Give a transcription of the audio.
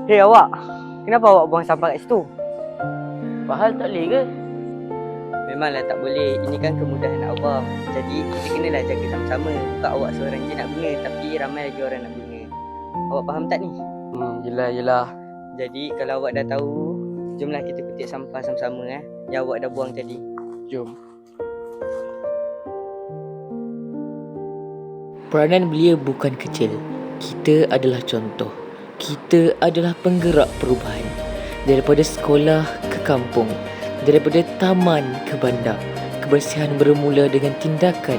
Hei awak, kenapa awak buang sampah kat situ? Pahal tak boleh ke? Memanglah tak boleh, ini kan kemudahan awam. Jadi kita kenalah jaga sama-sama. Bukan awak seorang je nak guna, tapi ramai lagi orang nak guna. Awak faham tak ni? Yelah. Jadi kalau awak dah tahu, jomlah kita petik sampah sama-sama yang awak dah buang tadi. Jom. Peranan belia bukan kecil. Kita adalah contoh. Kita adalah penggerak perubahan. Daripada sekolah ke kampung, daripada taman ke bandar, kebersihan bermula dengan tindakan